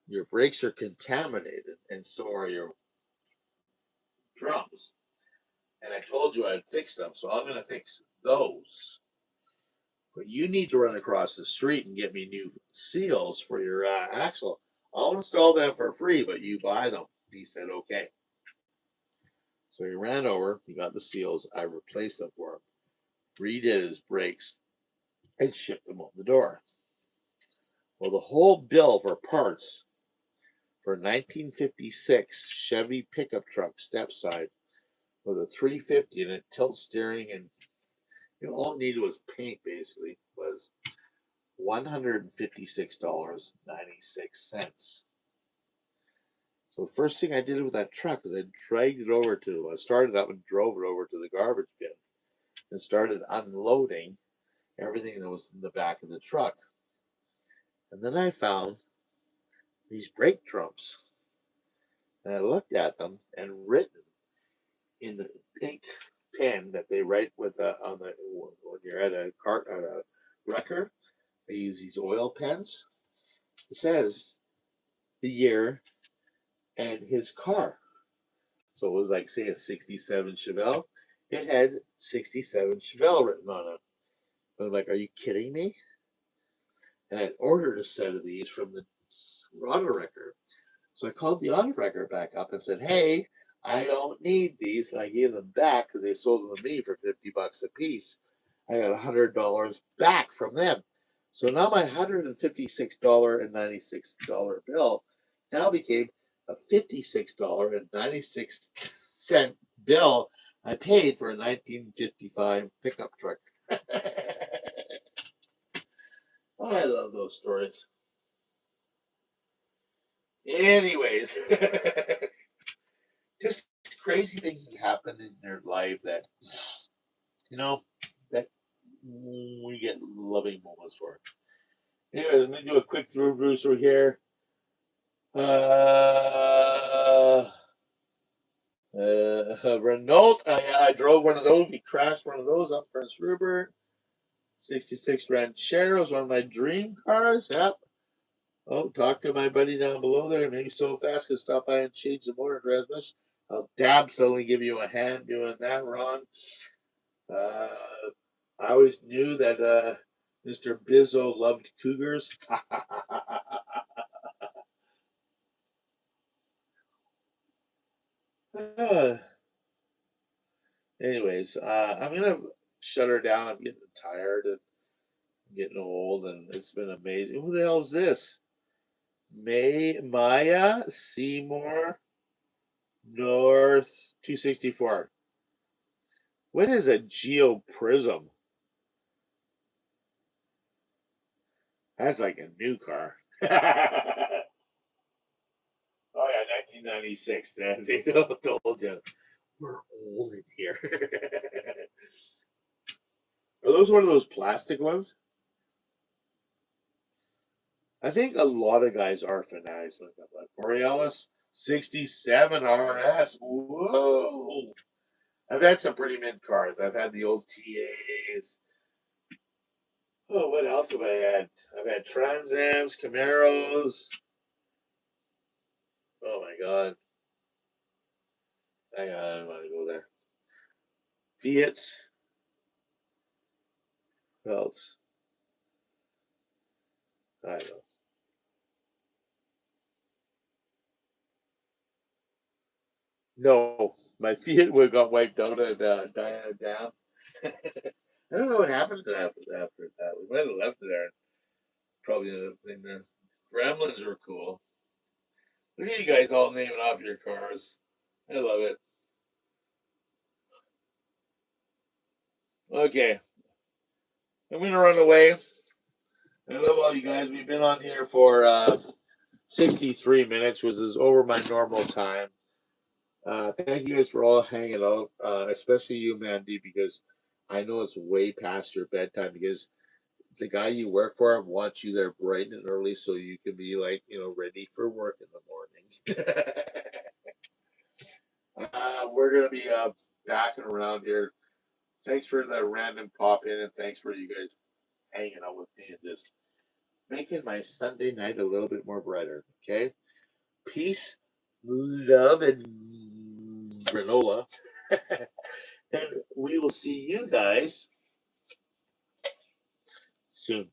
Your brakes are contaminated, and so are your drums. And I told you I'd fix them, so I'm going to fix those. But you need to run across the street and get me new seals for your axle. I'll install them for free, but you buy them." He said, "Okay." So he ran over, he got the seals, I replaced them for him, redid his brakes, and shipped them on the door. Well, the whole bill for parts for a 1956 Chevy pickup truck step side with a 350 and a tilt steering, and all it needed was paint basically, was $156.96. So the first thing I did with that truck is I started up and drove it over to the garbage bin and started unloading everything that was in the back of the truck. And then I found these brake drums. And I looked at them, and written in big pen that they write with on the when you're at a wrecker. They use these oil pens. It says the year and his car. So it was like, say, a 67 Chevelle. It had 67 Chevelle written on it. But I'm like, are you kidding me? And I ordered a set of these from the auto wrecker. So I called the auto wrecker back up and said, hey, I don't need these. And I gave them back because they sold them to me for $50 a piece. I got $100 back from them. So now my $156.96 bill now became a $56.96 bill I paid for a 1955 pickup truck. Oh, I love those stories. Anyways, just crazy things that happen in your life that, you know, that we get loving moments for. Anyway, let me do a quick through Brucer here. Renault, I drove one of those. We crashed one of those up Prince Rupert. 66 Ranchero is one of my dream cars. Yep. Oh, talk to my buddy down below there. Maybe so fast can stop by and change the motor transmission. I'll absolutely give you a hand doing that, Ron. I always knew that Mr. Bizzo loved cougars. Anyways, I'm gonna shut her down. I'm getting tired and getting old, and it's been amazing. Who the hell is this? Maya Seymour North 264. What is a geoprism? That's like a new car. Oh yeah, 1996. That's it. I told you. We're old in here. Are those one of those plastic ones? I think a lot of guys are fanatics when it comes to that. Borealis 67 RS. Whoa! I've had some pretty mint cars. I've had the old TAs. Oh, what else have I had? I've had Trans Ams, Camaros. Oh my God. Hang on, I don't want to go there. Fiats. What else? I don't know. No, my Fiat would got wiped out at Diana Dam. I don't know what happened to after that. We might have left it there and probably ended up thinking there. Gremlins were cool. Look at you guys all naming off your cars. I love it. Okay, I'm gonna run away. I love all you guys. We've been on here for 63 minutes, which is over my normal time. Thank you guys for all hanging out, especially you, Mandy, because I know it's way past your bedtime because the guy you work for wants you there bright and early so you can be like, ready for work in the morning. We're going to be back and around here. Thanks for that random pop in, and thanks for you guys hanging out with me and just making my Sunday night a little bit more brighter. Okay? Peace, love, and granola. And we will see you guys soon.